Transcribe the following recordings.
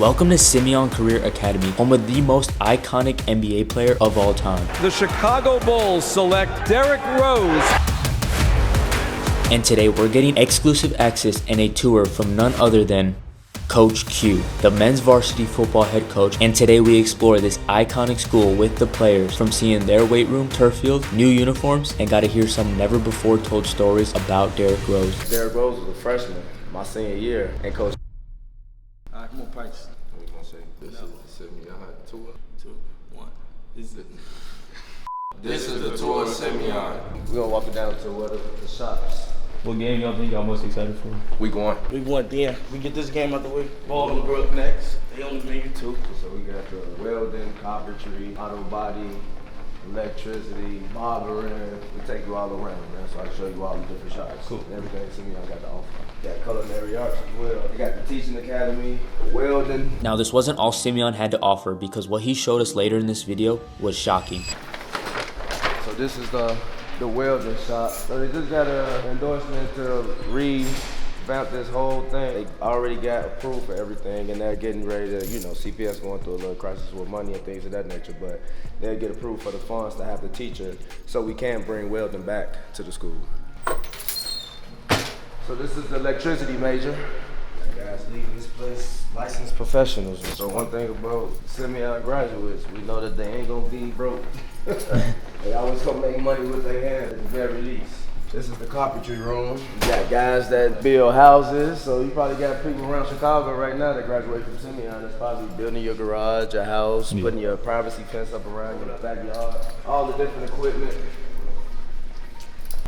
Welcome to Simeon Career Academy, home of the most iconic NBA player of all time. The Chicago Bulls select Derrick Rose. And today we're getting exclusive access and a tour from none other than Coach Q, the men's varsity football head coach. And today we explore this iconic school with the players, from seeing their weight room, turf field, new uniforms, and got to hear some never before told stories about Derrick Rose. Derrick Rose was a freshman my senior year, and Coach. All right, come on, practice. We're gonna say this is the Simeon High tour. 2, 1. This is the tour of Simeon. We're gonna walk it down to one of the shops. What game y'all think y'all most excited for? Week 1. We won then. We get this game out the way. Ball on the Brook next. They only made it 2. So we got the welding, carpentry, auto body, electricity, barbering. We take you all around, man, so I can show you all the different shops. Cool. And everything Simeon got to offer. Got culinary arts as well. They got the teaching academy, welding. Now this wasn't all Simeon had to offer, because what he showed us later in this video was shocking. So this is the welding shop. So they just got an endorsement to revamp this whole thing. They already got approved for everything, and they're getting ready to, CPS going through a little crisis with money and things of that nature, but they'll get approved for the funds to have the teacher so we can bring welding back to the school. So this is the electricity major. Guys leaving this place licensed professionals. So one thing about Simeon graduates, we know that they ain't gonna be broke. They always gonna make money with their hands at the very least. This is the carpentry room. You got guys that build houses, so you probably got people around Chicago right now that graduate from Simeon that's probably building your garage, your house, putting your privacy fence up around your backyard, all the different equipment.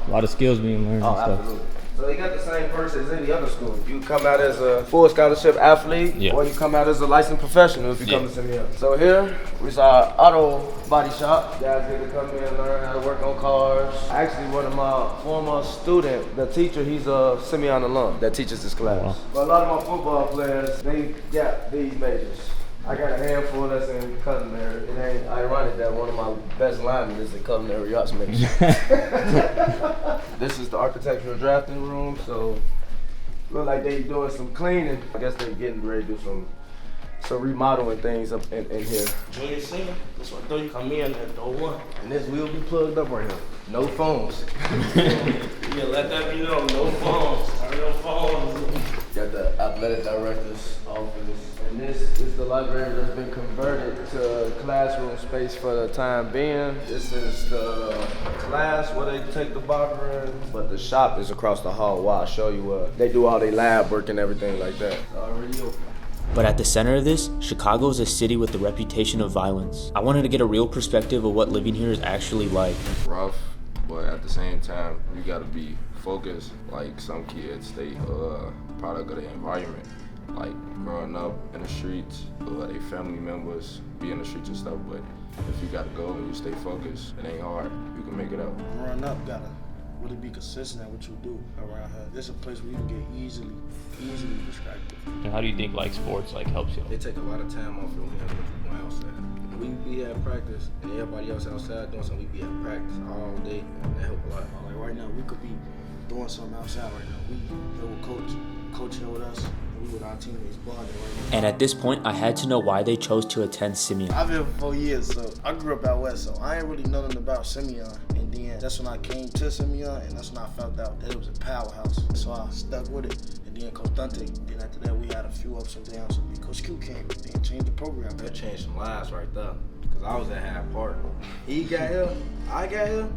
A lot of skills being learned and stuff. Absolutely. So they got the same person as any other school. You come out as a full scholarship athlete, or you come out as a licensed professional if you come to Simeon. So here, we saw auto body shop. Guys get to come in and learn how to work on cars. Actually, one of my former students, the teacher, he's a Simeon alum that teaches this class. Wow. But a lot of my football players, they got these majors. I got a handful that's in culinary. It ain't ironic that one of my best linemen is a culinary arts major. This is the architectural drafting room, so look like they doing some cleaning. I guess they're getting ready to do some remodeling things up in here. Junior, senior. That's what I thought you come in at the 01. And this will be plugged up right here. No phones. Yeah, let that be known. No phones. Turn your phones. Got the athletic director's office. And this is the library that's been converted to classroom space for the time being. This is the class where they take the barbering, but the shop is across the hall. Well, I'll show you what they do all their lab work and everything like that. It's already open. But at the center of this, Chicago is a city with a reputation of violence. I wanted to get a real perspective of what living here is actually like. Rough, but at the same time, you gotta be focused. Like some kids, they product of the environment. Like growing up in the streets, their family members be in the streets and stuff, but if you gotta go and you stay focused, it ain't hard. You can make it up. Growing up, gotta really be consistent at what you do around here. This is a place where you can get easily distracted. And how do you think sports helps you? They take a lot of time off from when outside. We be at practice, and everybody else outside doing something. We be at practice all day, and that help a lot. Like right now, we could be doing something outside right now. We here with coach here with us, and we with our teammates bonding right now. And at this point, I had to know why they chose to attend Simeon. I've been here for 4 years, so I grew up out west, so I ain't really know nothing about Simeon. And then that's when I came to Simeon, and that's when I found out that it was a powerhouse. So I stuck with it. And then Coach Dante, then after that we had a few ups and downs. And Coach Q came and changed the program. That changed some lives right there. Cause I was at Hyde Park. He got here, I got here.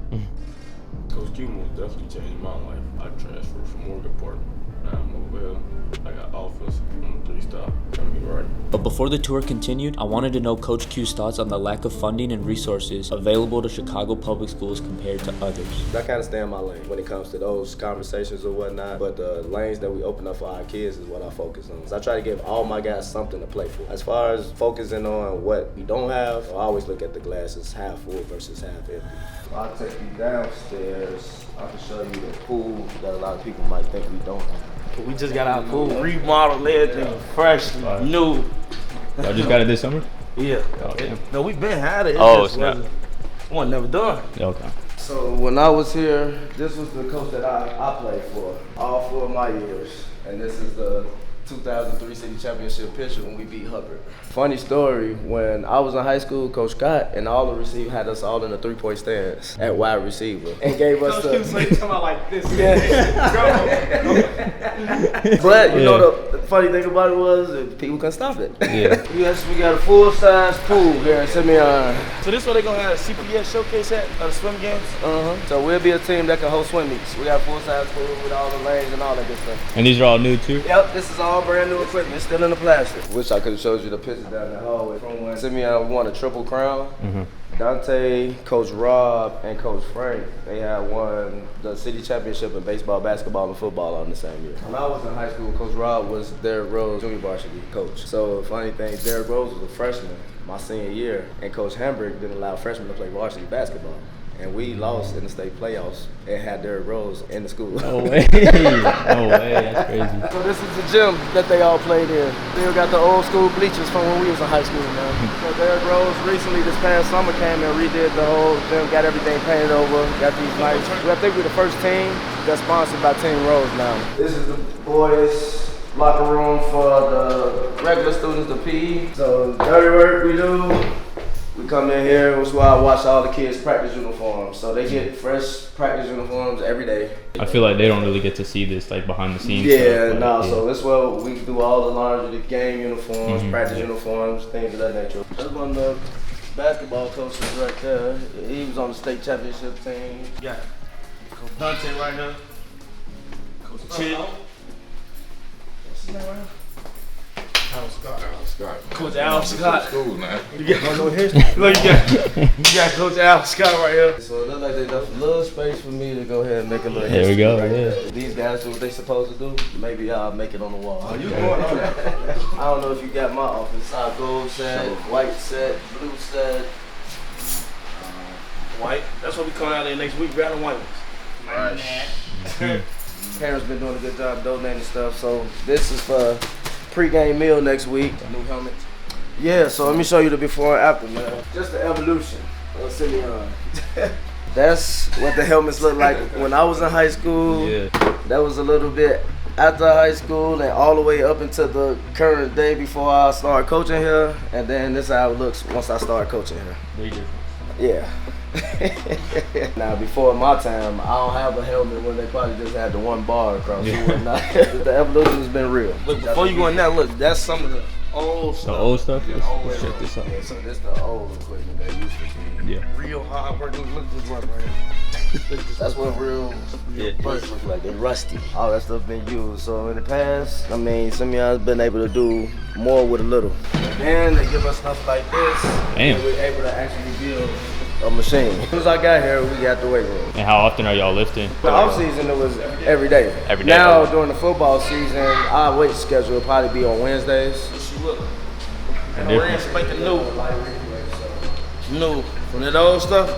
Coach Q most definitely changed my life. I transferred from Morgan Park. Now I'm over here. I got offers. I'm a 3-star. Got me right. But before the tour continued, I wanted to know Coach Q's thoughts on the lack of funding and resources available to Chicago public schools compared to others. I kind of stay in my lane when it comes to those conversations or whatnot, but the lanes that we open up for our kids is what I focus on. So I try to give all my guys something to play for. As far as focusing on what we don't have, I always look at the glasses half full versus half empty. I'll take you downstairs. I can show you the pool that a lot of people might think we don't have. We just got our pool remodeled, everything fresh, new. Y'all just got it this summer? Yeah. Oh, damn. No, we been had it. Oh, snap. One never done. Okay. So when I was here, this was the coach that I played for all 4 of my years. And this is the 2003 city championship picture when we beat Hubbard. Funny story, when I was in high school, Coach Scott and all the receivers had us all in the 3-point stance at wide receiver and gave us the. So you come out like this. But you know the funny thing about it was people couldn't stop it. Yeah. Yes, we got a full-size pool here in Simeon. So this is where they're gonna have a CPS showcase at the swim games. So we'll be a team that can host swim meets. We got a full-size pool with all the lanes and all that good stuff. And these are all new too? Yep, this is all brand new equipment. It's still in the plastic. Wish I could have showed you the picture down the hallway from when Simeon won a triple crown. Dante, Coach Rob, and Coach Frank, they had won the city championship in baseball, basketball, and football on the same year. When I was in high school, Coach Rob was Derrick Rose junior varsity coach. So funny thing, Derrick Rose was a freshman my senior year, and Coach Hambrick didn't allow freshmen to play varsity basketball. And we lost in the state playoffs and had Derrick Rose in the school. No way. No way. That's crazy. So this is the gym that they all played in. Still got the old school bleachers from when we was in high school, man. So Derrick Rose recently this past summer came and redid the whole gym, got everything painted over, got these nice. I think we're the first team that's sponsored by Team Rose now. This is the boys' locker room for the regular students, the PE. So dirty work we do. We come in here, that's why I watch all the kids' practice uniforms. So they get fresh practice uniforms every day. I feel like they don't really get to see this like behind the scenes Yeah, stuff. no, so that's where we do all the laundry, the game uniforms, practice uniforms, things of that nature. That's one of the basketball coaches right there. He was on the state championship team. Yeah. Coach Dante right here. Coach Chid. What's his name right here? Al Scott. Coach Al Scott. School, man. You got no history. Look, you got Coach Al Scott right here. So it looks like they left a little space for me to go ahead and make a little There we history go, right yeah. there. These guys do what they supposed to do. Maybe I'll make it on the wall. Oh, you going on that? I don't know if you got my office. Gold set, white set, blue set. White. That's what we coming out there next week. Grab the white ones. Parents been doing a good job donating stuff. So this is for pre-game meal next week. New helmet. Yeah, so let me show you the before and after, man. Just the evolution of Simeon. That's what the helmets look like when I was in high school. Yeah. That was a little bit after high school and all the way up until the current day before I started coaching here. And then this is how it looks once I started coaching here. Big difference. Yeah. Now, before my time, I don't have a helmet when they probably just had the one bar across. Yeah. The evolution has been real. Look, before you go in there, look, that's some of the old stuff. The old stuff? Yeah, Let's check this out. Yeah, so this the old equipment that used to be. Yeah. Real hard work. Look at this work right here. That's what real birds look like. They're rusty. All that stuff been used. So in the past, I mean, Simeon's been able to do more with a little. And then they give us stuff like this. Damn. And we're able to actually build a machine. As soon as I got here, we got the weight room. And how often are y'all lifting? The off season, it was every day. Every day. Now during the football season, our weight schedule will probably be on Wednesdays. She look. And And the ran spanking new. From that old stuff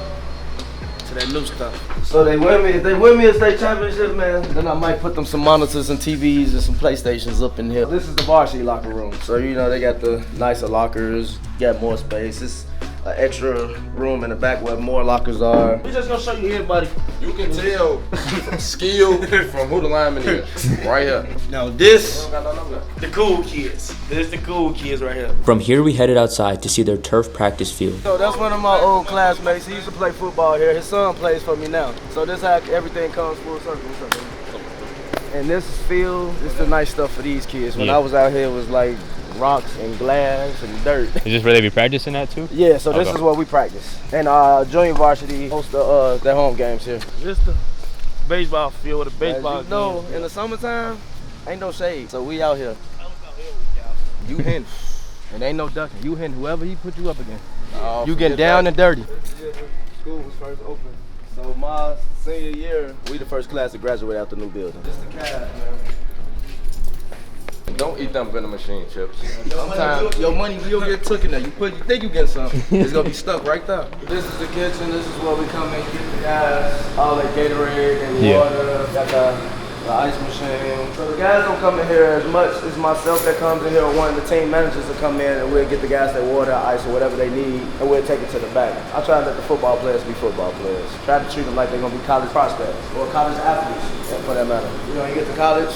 to that new stuff. So they win me. If they win me a state championship, man, then I might put them some monitors and TVs and some PlayStations up in here. This is the varsity locker room. So you know they got the nicer lockers, got more space. It's an extra room in the back where more lockers are. We just gonna show you here, buddy. You can tell from skill from who the lineman is. Right here. Now this, the cool kids. This the cool kids right here. From here, we headed outside to see their turf practice field. So that's one of my old classmates. He used to play football here. His son plays for me now. So this how everything comes full circle. And this field, this is the nice stuff for these kids. When Yeah. I was out here, it was like rocks and glass and dirt. Is this where they be practicing at too? Yeah, so this Okay. is what we practice. And junior varsity hosts their home games here. This the baseball field with the baseball. As you know, in the summertime, ain't no shade. So we out here. You hitting. And ain't no ducking. You hitting whoever he put you up against. Oh, You getting forget down that. and dirty. School was first open. So my senior year, we the first class to graduate out the new building. Just the cast, man. Don't eat them vending machine chips. Sometimes your money will get took in there. You think you get something, it's gonna be stuck right there. This is the kitchen. This is where we come in, get the guys all that Gatorade and water. Got the ice machine. So the guys don't come in here as much as myself that comes in here, or one of the team managers to come in, and we'll get the guys that water, ice, or whatever they need, and we'll take it to the back. I try to let the football players be football players. Try to treat them like they're gonna be college prospects or college athletes, for that matter. You know, you get to college,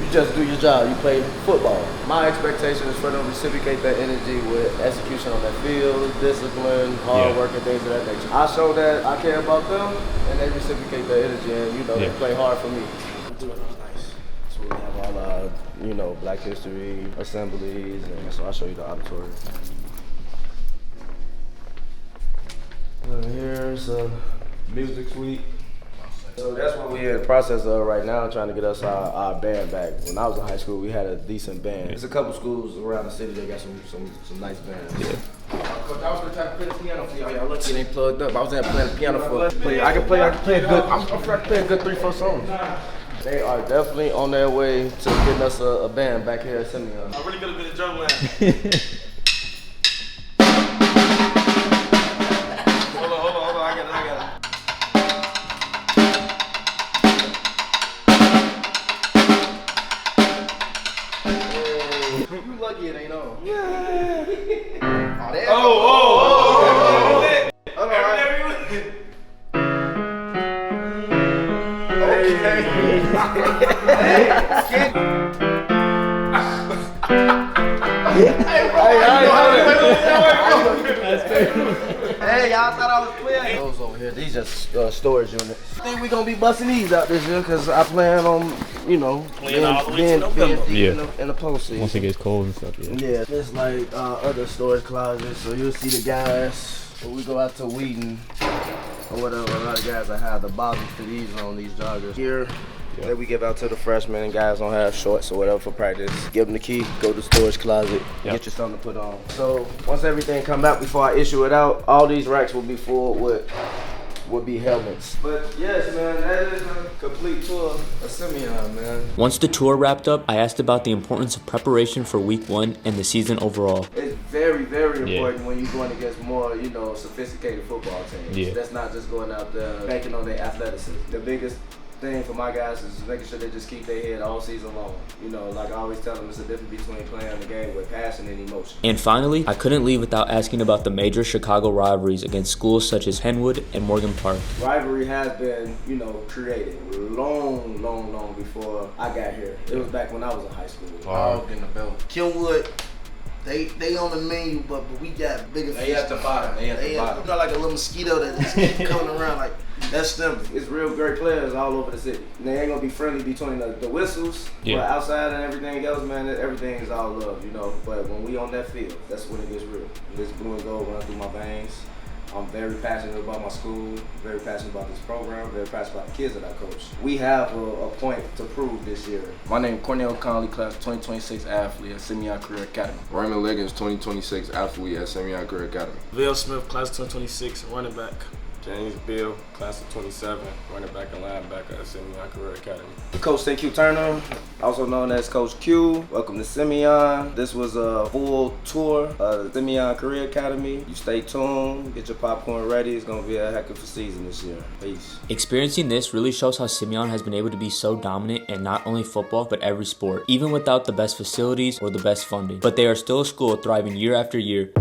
you just do your job. You play football. My expectation is for them to reciprocate that energy with execution on that field, discipline, hard work, and things of that nature. I show that I care about them, and they reciprocate that energy, and they play hard for me. So we have all our, Black History assemblies, and so I'll show you the auditorium. Here's a music suite. So that's what we're in the process of right now, trying to get us our band back. When I was in high school, we had a decent band. There's a couple schools around the city that got some nice bands. Coach, I was gonna try to play the piano for y'all. Y'all lucky it ain't plugged up. I was there playing the piano for. I can play a good. I'm trying to play a good 3-4 songs. They are definitely on their way to getting us a band back here at Simeon. I'm really good at the drum line. Hold on, I got it. You lucky it ain't on. Yeah. Hey, y'all thought I was playing. Those over here, these just storage units. I think we gonna be busting these out this year because I plan on, being in the postseason. Once it gets cold and stuff, Yeah, there's like other storage closets, so you'll see the guys when we go out to Wheaton or whatever. A lot of guys that have the bottoms to these on these joggers here. That we give out to the freshmen and guys don't have shorts or whatever for practice. Give them the key, go to the storage closet, get you something to put on. So once everything come out before I issue it out, all these racks will be full with would be helmets. But yes, man, that is a complete tour of Simeon, man. Once the tour wrapped up, I asked about the importance of preparation for week 1 and the season overall. It's very, very important when you're going against more, sophisticated football teams. That's not just going out there banking on their athleticism. The biggest thing for my guys is making sure they just keep their head all season long. Like I always tell them, it's a difference between playing the game with passion and emotion. And finally, I couldn't leave without asking about the major Chicago rivalries against schools such as Kenwood and Morgan Park. Rivalry has been, created long before I got here. It was back when I was in high school. Hog in the belt. Kenwood, they on the menu, but we got bigger fish. They at the bottom. They at the bottom. Like a little mosquito that just keep coming around. Like that's them. It's real great players all over the city. And they ain't gonna be friendly between the whistles, but outside and everything else, man, everything is all love, But when we on that field, that's when it gets real. This blue and gold running through my veins. I'm very passionate about my school, very passionate about this program, very passionate about the kids that I coach. We have a point to prove this year. My name is Cornell Conley, class 2026 athlete at Simeon Career Academy. Raymond Liggins, 2026 athlete at Simeon Career Academy. Bill Smith, class 2026 running back. James Bill, class of 27, running back and linebacker at Simeon Career Academy. Coach Q Turner, also known as Coach Q. Welcome to Simeon. This was a full tour of the Simeon Career Academy. You stay tuned, get your popcorn ready. It's going to be a heck of a season this year. Peace. Experiencing this really shows how Simeon has been able to be so dominant in not only football, but every sport, even without the best facilities or the best funding. But they are still a school thriving year after year,